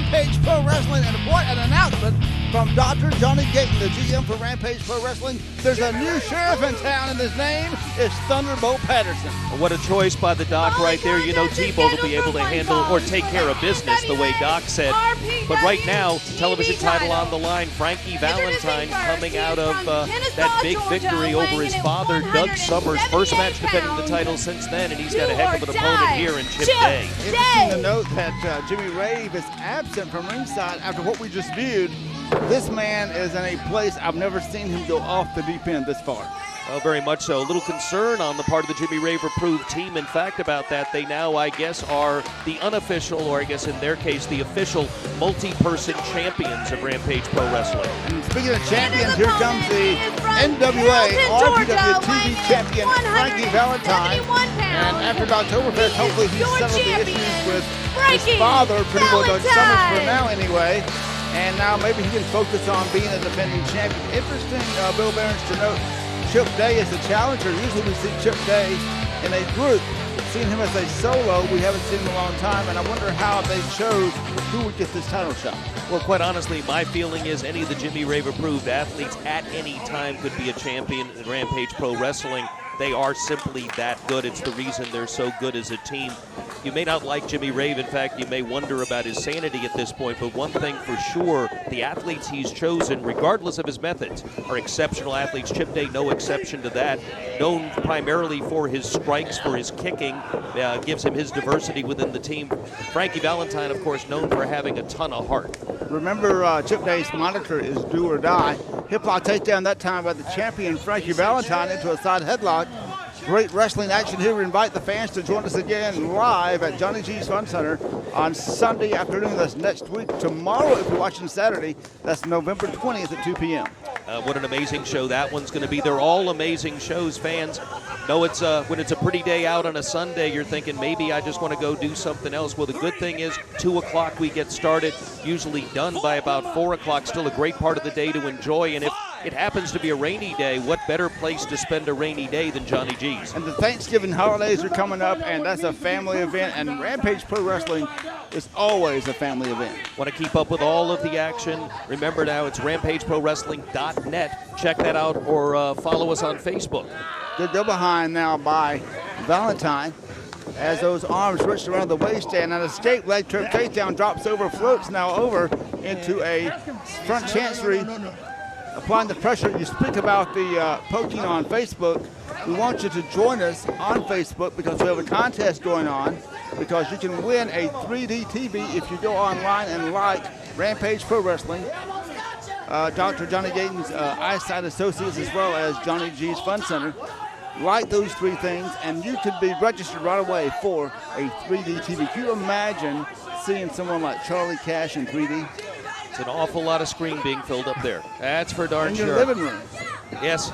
Rampage Pro Wrestling, and an announcement from Dr. Johnny Gayton, the GM for Rampage Pro Wrestling. There's a new sheriff in town, and his name is Thunderbolt Patterson. What a choice by the Doc right there. You know T-Bolt will be able to handle or take care of business the way Doc said. But right now, television title on the line. Frankie Valentine coming out of that big victory over his father, Doug Summers. First match defending the title since then, and he's got a heck of an opponent here in Chip Day. Interesting to note that Jimmy Rave is absent from ringside after what we just viewed. This man is in a place I've never seen him go off the deep end this far. Well, very much so. A little concern on the part of the Jimmy Rave approved team. In fact, about that, they now, I guess, are the unofficial, or I guess in their case, the official multi-person champions of Rampage Pro Wrestling. And speaking of champions, here comes the NWA RPW TV champion, Frankie Valentine. And after Oktoberfest, hopefully he's settled the issues with his father, pretty well Doug Summers for now anyway. And now maybe he can focus on being a defending champion. Interesting, Bill Behrens, to note, Chip Day is the challenger. Usually we see Chip Day in a group. Seeing him as a solo, we haven't seen him in a long time, and I wonder how they chose who would get this title shot. Well, quite honestly, my feeling is any of the Jimmy Rave approved athletes at any time could be a champion in Rampage Pro Wrestling. They are simply that good. It's the reason they're so good as a team. You may not like Jimmy Rave. In fact, you may wonder about his sanity at this point. But one thing for sure, the athletes he's chosen, regardless of his methods, are exceptional athletes. Chip Day, no exception to that. Known primarily for his strikes, for his kicking, gives him his diversity within the team. Frankie Valentine, of course, known for having a ton of heart. Remember, Chip Day's moniker is do or die. Hip lock takedown that time by the champion, Frankie Valentine, into a side headlock. Great wrestling action here. We invite the fans to join us again live at Johnny G's Fun Center on Sunday afternoon. That's next week. Tomorrow, if you're watching Saturday, that's November 20th at 2 p.m. What an amazing show that one's going to be. They're all amazing shows, fans. No, it's when it's a pretty day out on a Sunday, you're thinking maybe I just want to go do something else. Well, the good thing is 2 o'clock we get started, usually done by about 4 o'clock. Still a great part of the day to enjoy. And if it happens to be a rainy day, what better place to spend a rainy day than Johnny G's? And the Thanksgiving holidays are coming up, and that's a family event. And Rampage Pro Wrestling is always a family event. Want to keep up with all of the action? Remember now, it's RampageProWrestling.net. Check that out, or follow us on Facebook. Good go behind now by Valentine as those arms reached around the waistband. An escape leg trip takedown, drops over, floats now over into a front chancery. Applying the pressure. You speak about the poking on Facebook. We want you to join us on Facebook because we have a contest going on, because you can win a 3D TV if you go online and like Rampage Pro Wrestling, Dr. Johnny Gayton's Eyesight Associates, as well as Johnny G's Fun Center. Like those three things, and you could be registered right away for a 3D TV. Can you imagine seeing someone like Charlie Cash in 3D? It's an awful lot of screen being filled up there. That's for darn sure. In your living room. Yes.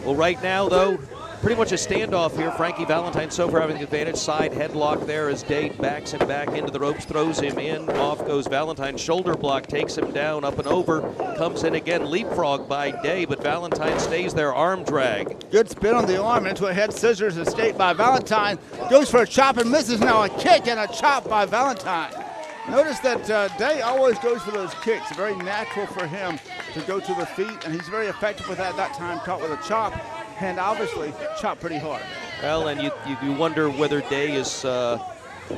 Well, right now, though, pretty much a standoff here. Frankie Valentine so far having the advantage. Side headlock there as Day backs him back into the ropes, throws him in. Off goes Valentine. Shoulder block takes him down, up and over. Comes in again, leapfrog by Day, but Valentine stays there, arm drag. Good spin on the arm into a head scissors, escape by Valentine. Goes for a chop and misses. Now a kick and a chop by Valentine. Notice that Day always goes for those kicks. Very natural for him to go to the feet, and he's very effective with that time, caught with a chop, and obviously chopped pretty hard. Well, and you wonder whether Day is a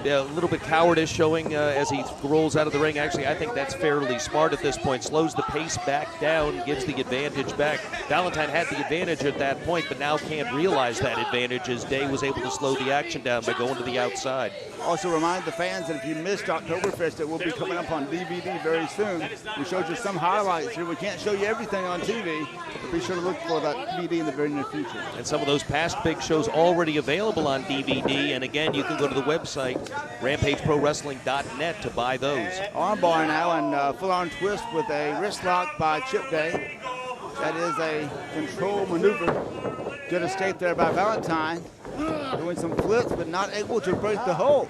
little bit cowardice showing as he rolls out of the ring. Actually, I think that's fairly smart at this point. Slows the pace back down, gives the advantage back. Valentine had the advantage at that point, but now can't realize that advantage as Day was able to slow the action down by going to the outside. Also remind the fans that if you missed Oktoberfest, it will be coming up on DVD very soon. We showed you some highlights here. We can't show you everything on TV, but be sure to look for that DVD in the very near future. And some of those past big shows already available on DVD. And again, you can go to the website, RampageProWrestling.net, to buy those. Armbar now and full-on twist with a wrist lock by Chip Day. That is a control maneuver. Good escape there by Valentine. Doing some flips, but not able to break the hold.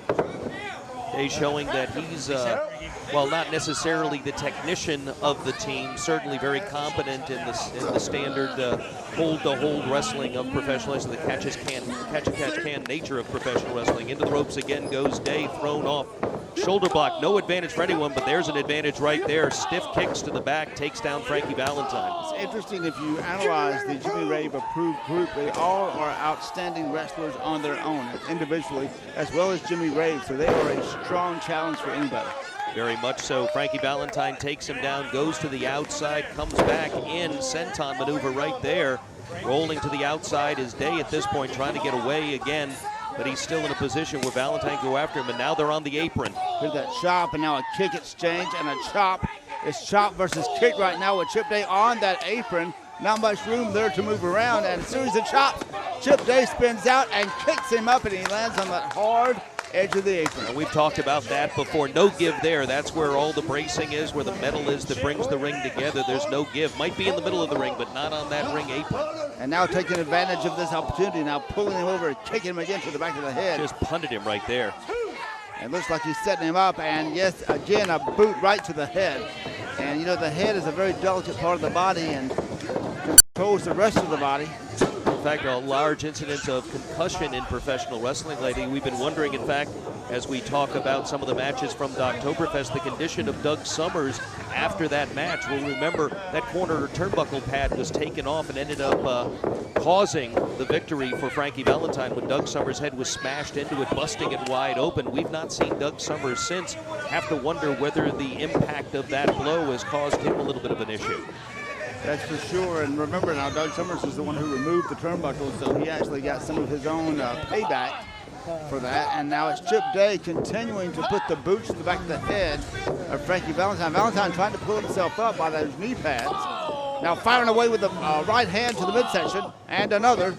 Day showing that he's, well, not necessarily the technician of the team, certainly very competent in the standard hold-to-hold wrestling of professional wrestling, the catch-a-catch-can nature of professional wrestling. Into the ropes again goes Day, thrown off. Shoulder block, no advantage for anyone, but there's an advantage right there. Stiff kicks to the back, takes down Frankie Valentine. It's interesting if you analyze the Jimmy Rave approved group, they all are outstanding wrestlers on their own, individually, as well as Jimmy Rave, so they are a strong challenge for anybody. Very much so. Frankie Valentine takes him down, goes to the outside, comes back in, senton maneuver right there. Rolling to the outside is Day at this point, trying to get away again. But he's still in a position where Valentine go after him, and now they're on the apron. Here's that chop, and now a kick exchange and a chop. It's chop versus kick right now with Chip Day on that apron. Not much room there to move around, and a series of chops. Chip Day spins out and kicks him up, and he lands on that hard edge of the apron. And we've talked about that before. No give there. That's where all the bracing is, where the metal is that brings the ring together. There's no give. Might be in the middle of the ring, but not on that ring apron. And now taking advantage of this opportunity, now pulling him over and kicking him again to the back of the head. Just punted him right there. It looks like he's setting him up, and yes, again, a boot right to the head. And you know, the head is a very delicate part of the body and controls the rest of the body. In fact, a large incidence of concussion in professional wrestling lately. We've been wondering, in fact, as we talk about some of the matches from the Oktoberfest, the condition of Doug Summers after that match. We'll remember that corner turnbuckle pad was taken off and ended up causing the victory for Frankie Valentine when Doug Summers' head was smashed into it, busting it wide open. We've not seen Doug Summers since. Have to wonder whether the impact of that blow has caused him a little bit of an issue. That's for sure, and remember now, Doug Summers is the one who removed the turnbuckle, so he actually got some of his own payback for that. And now it's Chip Day continuing to put the boots to the back of the head of Frankie Valentine. Valentine trying to pull himself up by those knee pads. Now firing away with the right hand to the midsection, and another.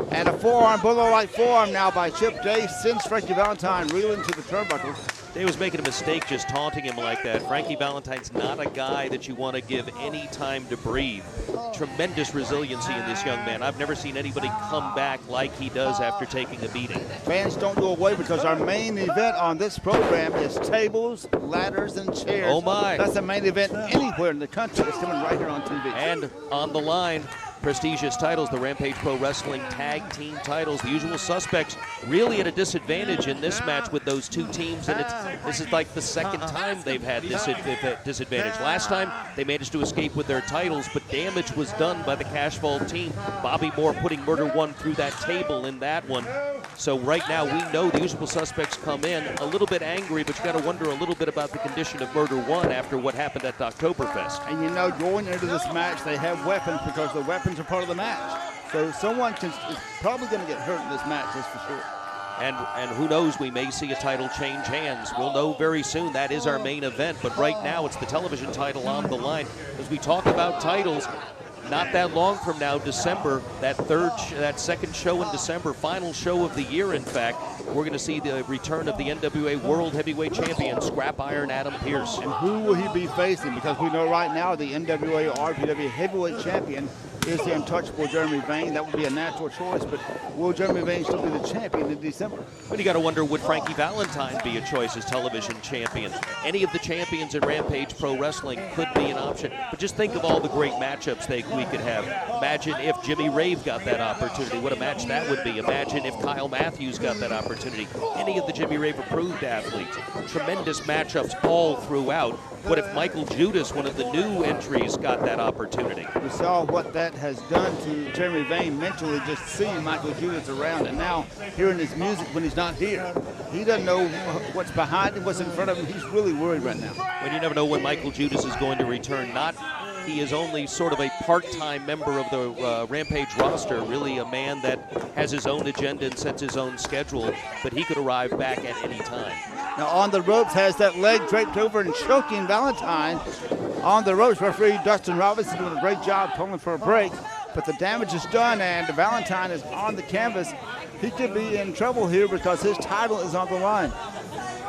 And a forearm, below right forearm now by Chip Day, sends Frankie Valentine reeling to the turnbuckle. Day was making a mistake just taunting him like that. Frankie Valentine's not a guy that you want to give any time to breathe. Tremendous resiliency in this young man. I've never seen anybody come back like he does after taking a beating. Fans, don't go away, because our main event on this program is tables, ladders, and chairs. Oh my. That's the main event anywhere in the country. It's coming right here on TV. And on the line, prestigious titles, the Rampage Pro Wrestling Tag Team titles. The usual suspects really at a disadvantage in this match with those two teams, and this is like the second time they've had this disadvantage. Last time they managed to escape with their titles, but damage was done by the Cash Vault team. Bobby Moore putting Murder One through that table in that one. So right now we know the usual suspects come in a little bit angry, but you got to wonder a little bit about the condition of Murder One after what happened at Oktoberfest. And you know, going into this match, they have weapons, because the weapons are part of the match. So someone is probably going to get hurt in this match, that's for sure. And who knows, we may see a title change hands. We'll know very soon. That is our main event. But right now, it's the television title on the line. As we talk about titles, not that long from now, December, that second show in December, final show of the year, in fact, we're going to see the return of the NWA World Heavyweight Champion, Scrap Iron Adam Pearce. And who will he be facing? Because we know right now the NWA RPW Heavyweight Champion is the untouchable Jeremy Vane. That would be a natural choice, but will Jeremy Vane still be the champion in December? But you got to wonder, would Frankie Valentine be a choice as television champion? Any of the champions in Rampage Pro Wrestling could be an option. But just think of all the great matchups we could have. Imagine if Jimmy Rave got that opportunity. What a match that would be. Imagine if Kyle Mathews got that opportunity. Any of the Jimmy Rave approved athletes. Tremendous matchups all throughout. What if Michael Judas, one of the new entries, got that opportunity? We saw what that has done to Jeremy Vane mentally, just seeing Michael Judas around, and now hearing his music when he's not here. He doesn't know what's behind him, what's in front of him. He's really worried right now. When you never know when Michael Judas is going to return. He is only sort of a part-time member of the Rampage roster, really a man that has his own agenda and sets his own schedule, but he could arrive back at any time. Now on the ropes, has that leg draped over and choking Valentine. On the ropes, referee Dustin Robinson doing a great job pulling for a break, but the damage is done and Valentine is on the canvas. He could be in trouble here because his title is on the line.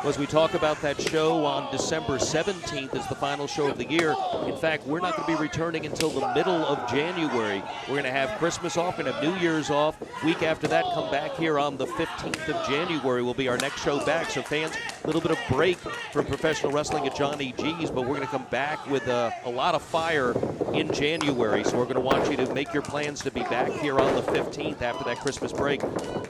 was we talk about that show on December 17th as the final show of the year. In fact, we're not going to be returning until the middle of January. We're going to have Christmas off, we're going to have New Year's off. Week after that, come back here on the 15th of January will be our next show back. So fans, a little bit of break from professional wrestling at Johnny G's, but we're going to come back with a lot of fire in January. So we're going to want you to make your plans to be back here on the 15th after that Christmas break.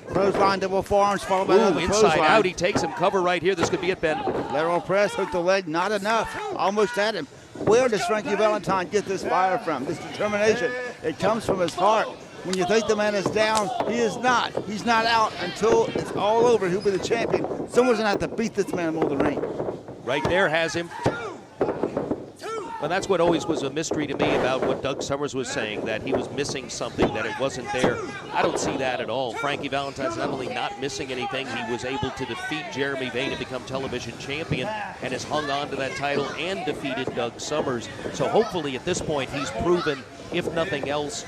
Clothesline, double forearms, followed by another inside clothesline. out, he takes him cover right here. This could be it, Ben. Lateral press, hook the leg, not enough. Almost at him. Where does Frankie Valentine get this fire from, this determination? It comes from his heart. When you think the man is down, he is not. He's not out until it's all over. He'll be the champion. Someone's going to have to beat this man in the ring. Right there has him. And that's what always was a mystery to me about what Doug Summers was saying, that he was missing something, that it wasn't there. I don't see that at all. Frankie Valentine's not only not missing anything, he was able to defeat Jeremy Vane and become television champion and has hung on to that title and defeated Doug Summers. So hopefully at this point he's proven, if nothing else,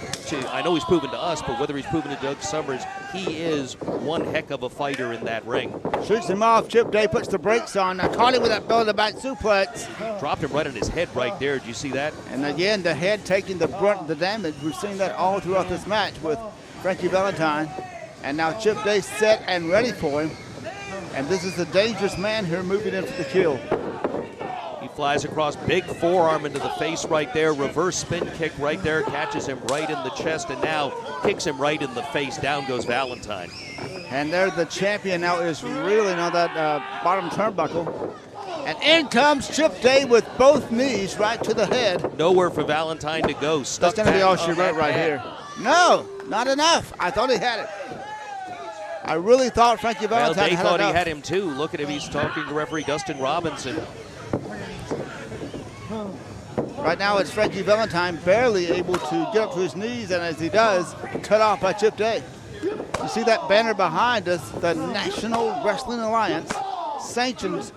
I know he's proven to us, but whether he's proven to Doug Summers, he is one heck of a fighter in that ring. Shoots him off. Chip Day puts the brakes on. Now caught him with that belly-to-back suplex. Dropped him right on his head right there. Did you see that? And again, the head taking the brunt of the damage. We've seen that all throughout this match with Frankie Valentine. And now Chip Day set and ready for him. And this is the dangerous man here moving in for the kill. He flies across, big forearm into the face right there, reverse spin kick right there, catches him right in the chest, and now kicks him right in the face. Down goes Valentine. And there the champion now is reeling on that bottom turnbuckle. And in comes Chip Day with both knees right to the head. Nowhere for Valentine to go. Stuck That's going to be all she wrote right here. No, not enough. I thought he had it. I really thought Frankie Valentine had thought enough. he had him too. Look at him. He's talking to referee Dustin Robinson. Right now it's Frankie Valentine barely able to get up to his knees, and as he does, cut off by Chip Day. You see that banner behind us, the National Wrestling Alliance sanctions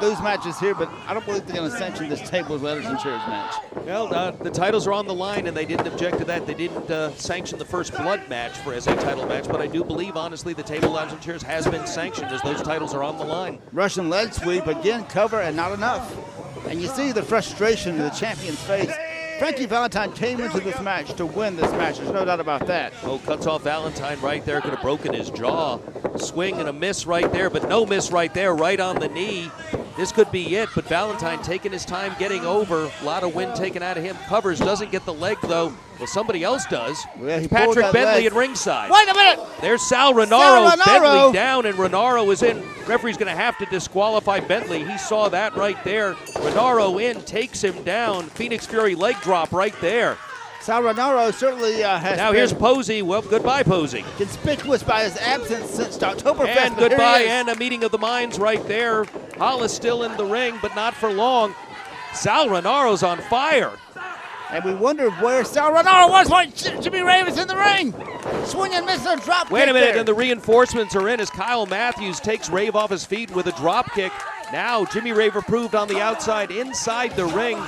those matches here, but I don't believe they're going to sanction this tables, ladders, and chairs match. Well, the titles are on the line, and they didn't object to that. They didn't sanction the first blood match as a title match, but I do believe, honestly, the table, ladders, and chairs has been sanctioned as those titles are on the line. Russian leg sweep, again, cover, and not enough. And you see the frustration in the champion's face. Frankie Valentine came into this match to win this match. There's no doubt about that. Oh, cuts off Valentine right there. Could have broken his jaw. Swing and a miss right there, but no miss right there, right on the knee. This could be it, but Valentine taking his time getting over. A lot of wind taken out of him. Covers, doesn't get the leg, though. Well, somebody else does. Well, he Patrick Bentley at ringside. Wait a minute! There's Sal Rinauro. Bentley down, and Rinauro is in. Referee's going to have to disqualify Bentley. He saw that right there. Rinauro in, takes him down. Phoenix Fury leg drop right there. Sal Rinauro certainly has Now here's Posey. Well, goodbye, Posey. Conspicuous by his absence since Oktoberfest. And goodbye, and a meeting of the minds right there. Hollis still in the ring, but not for long. Sal Rinauro's on fire. And we wonder where Sal Rinauro was when Jimmy Rave is in the ring. Swing and miss a drop Wait kick a minute, there. and the reinforcements are in as Kyle Mathews takes Rave off his feet with a drop kick. Now Jimmy Rave approved on the outside, inside the ring.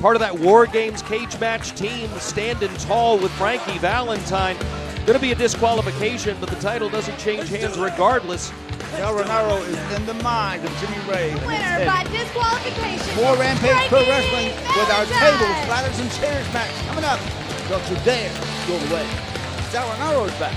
Part of that War Games cage match team standing tall with Frankie Valentine. Going to be a disqualification, but the title doesn't change hands regardless. Sal Rinauro is in the mind of Jimmy Rave. Winner by disqualification. More Rampage Pro Frankie Wrestling with our Valentine. tables, ladders, and chairs match coming up. Don't you dare go away. Sal Rinauro is back.